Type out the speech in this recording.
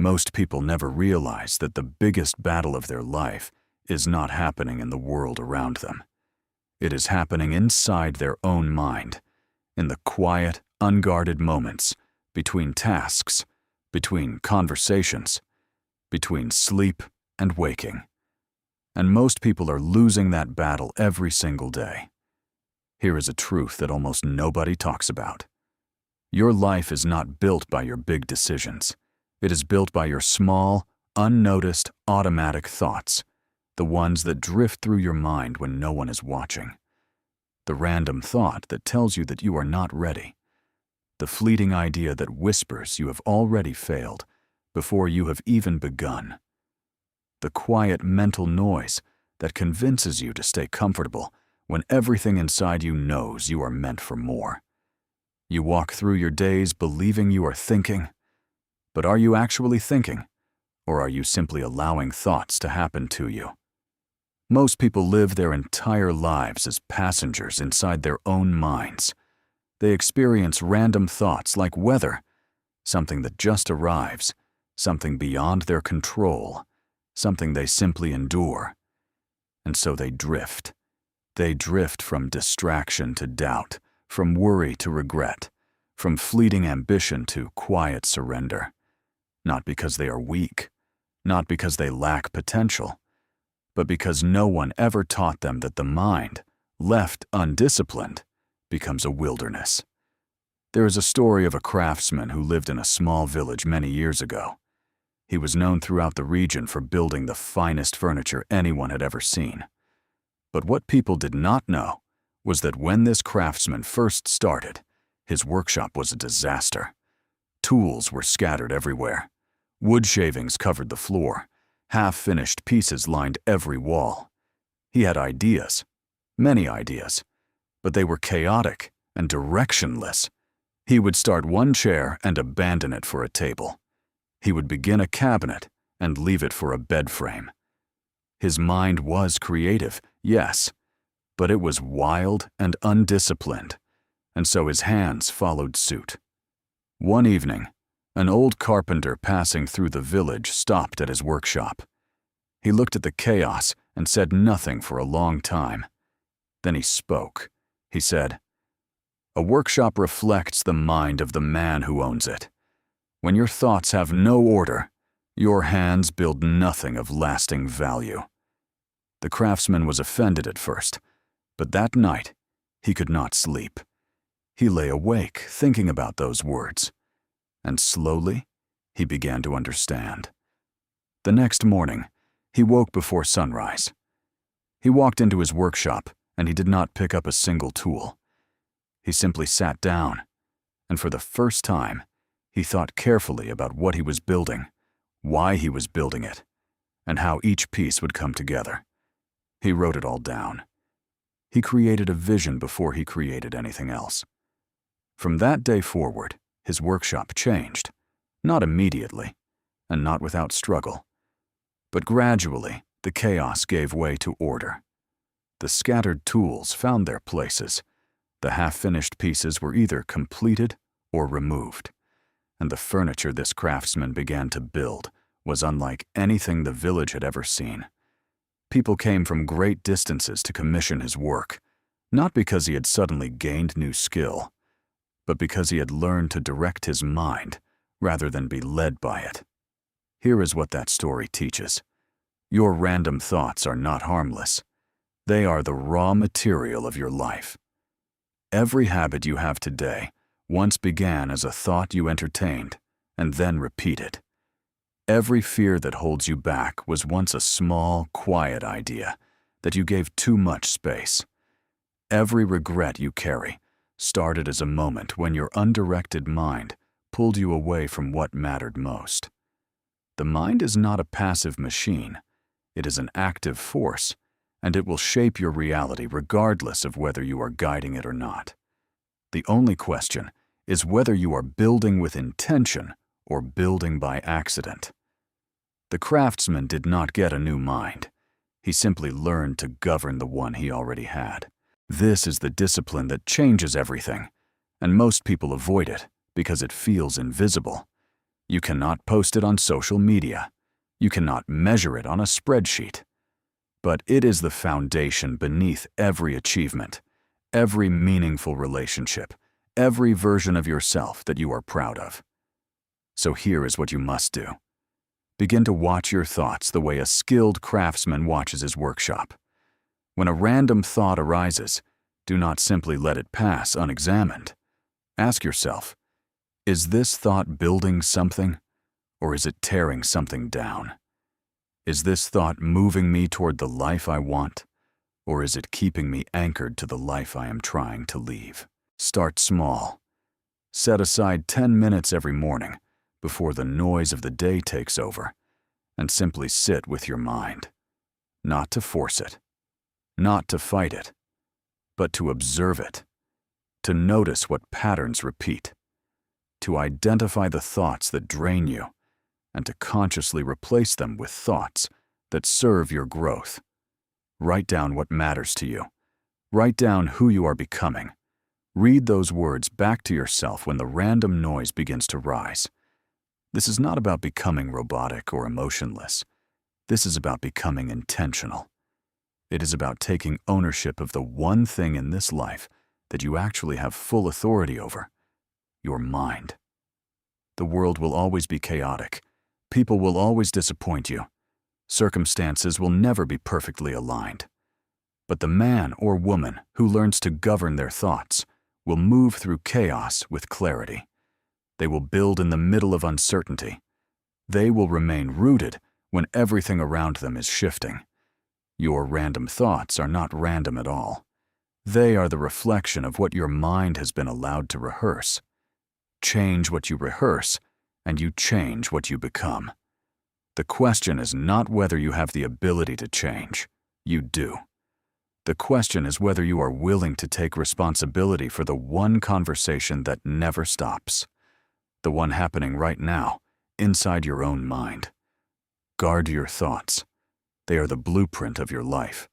Most people never realize that the biggest battle of their life is not happening in the world around them. It is happening inside their own mind, in the quiet, unguarded moments between tasks, between conversations, between sleep and waking. And most people are losing that battle every single day. Here is a truth that almost nobody talks about. Your life is not built by your big decisions. It is built by your small, unnoticed, automatic thoughts, the ones that drift through your mind when no one is watching. The random thought that tells you that you are not ready. The fleeting idea that whispers you have already failed before you have even begun. The quiet mental noise that convinces you to stay comfortable when everything inside you knows you are meant for more. You walk through your days believing you are thinking, but are you actually thinking, or are you simply allowing thoughts to happen to you? Most people live their entire lives as passengers inside their own minds. They experience random thoughts like weather, something that just arrives, something beyond their control, something they simply endure. And so they drift. They drift from distraction to doubt, from worry to regret, from fleeting ambition to quiet surrender. Not because they are weak, not because they lack potential, but because no one ever taught them that the mind, left undisciplined, becomes a wilderness. There is a story of a craftsman who lived in a small village many years ago. He was known throughout the region for building the finest furniture anyone had ever seen. But what people did not know was that when this craftsman first started, his workshop was a disaster. Tools were scattered everywhere. Wood shavings covered the floor. Half-finished pieces lined every wall. He had ideas, many ideas, but they were chaotic and directionless. He would start one chair and abandon it for a table. He would begin a cabinet and leave it for a bed frame. His mind was creative, yes, but it was wild and undisciplined, and so his hands followed suit. One evening, an old carpenter passing through the village stopped at his workshop. He looked at the chaos and said nothing for a long time. Then he spoke. He said, "A workshop reflects the mind of the man who owns it. When your thoughts have no order, your hands build nothing of lasting value." The craftsman was offended at first, but that night he could not sleep. He lay awake thinking about those words. And slowly, he began to understand. The next morning, he woke before sunrise. He walked into his workshop, and he did not pick up a single tool. He simply sat down, and for the first time, he thought carefully about what he was building, why he was building it, and how each piece would come together. He wrote it all down. He created a vision before he created anything else. From that day forward, his workshop changed, not immediately, and not without struggle. But gradually, the chaos gave way to order. The scattered tools found their places. The half-finished pieces were either completed or removed. And the furniture this craftsman began to build was unlike anything the village had ever seen. People came from great distances to commission his work, not because he had suddenly gained new skill, but because he had learned to direct his mind rather than be led by it. Here is what that story teaches. Your random thoughts are not harmless. They are the raw material of your life. Every habit you have today once began as a thought you entertained and then repeated. Every fear that holds you back was once a small, quiet idea that you gave too much space. Every regret you carry started as a moment when your undirected mind pulled you away from what mattered most. The mind is not a passive machine. It is an active force, and it will shape your reality regardless of whether you are guiding it or not. The only question is whether you are building with intention or building by accident. The craftsman did not get a new mind. He simply learned to govern the one he already had. This is the discipline that changes everything, and most people avoid it because it feels invisible. You cannot post it on social media. You cannot measure it on a spreadsheet. But it is the foundation beneath every achievement, every meaningful relationship, every version of yourself that you are proud of. So here is what you must do. Begin to watch your thoughts the way a skilled craftsman watches his workshop. When a random thought arises, do not simply let it pass unexamined. Ask yourself, is this thought building something, or is it tearing something down? Is this thought moving me toward the life I want, or is it keeping me anchored to the life I am trying to leave? Start small. Set aside 10 minutes every morning before the noise of the day takes over, and simply sit with your mind. Not to force it, not to fight it, but to observe it, to notice what patterns repeat, to identify the thoughts that drain you, and to consciously replace them with thoughts that serve your growth. Write down what matters to you. Write down who you are becoming. Read those words back to yourself when the random noise begins to rise. This is not about becoming robotic or emotionless. This is about becoming intentional. It is about taking ownership of the one thing in this life that you actually have full authority over: your mind. The world will always be chaotic. People will always disappoint you. Circumstances will never be perfectly aligned. But the man or woman who learns to govern their thoughts will move through chaos with clarity. They will build in the middle of uncertainty. They will remain rooted when everything around them is shifting. Your random thoughts are not random at all. They are the reflection of what your mind has been allowed to rehearse. Change what you rehearse, and you change what you become. The question is not whether you have the ability to change. You do. The question is whether you are willing to take responsibility for the one conversation that never stops. The one happening right now, inside your own mind. Guard your thoughts. They are the blueprint of your life.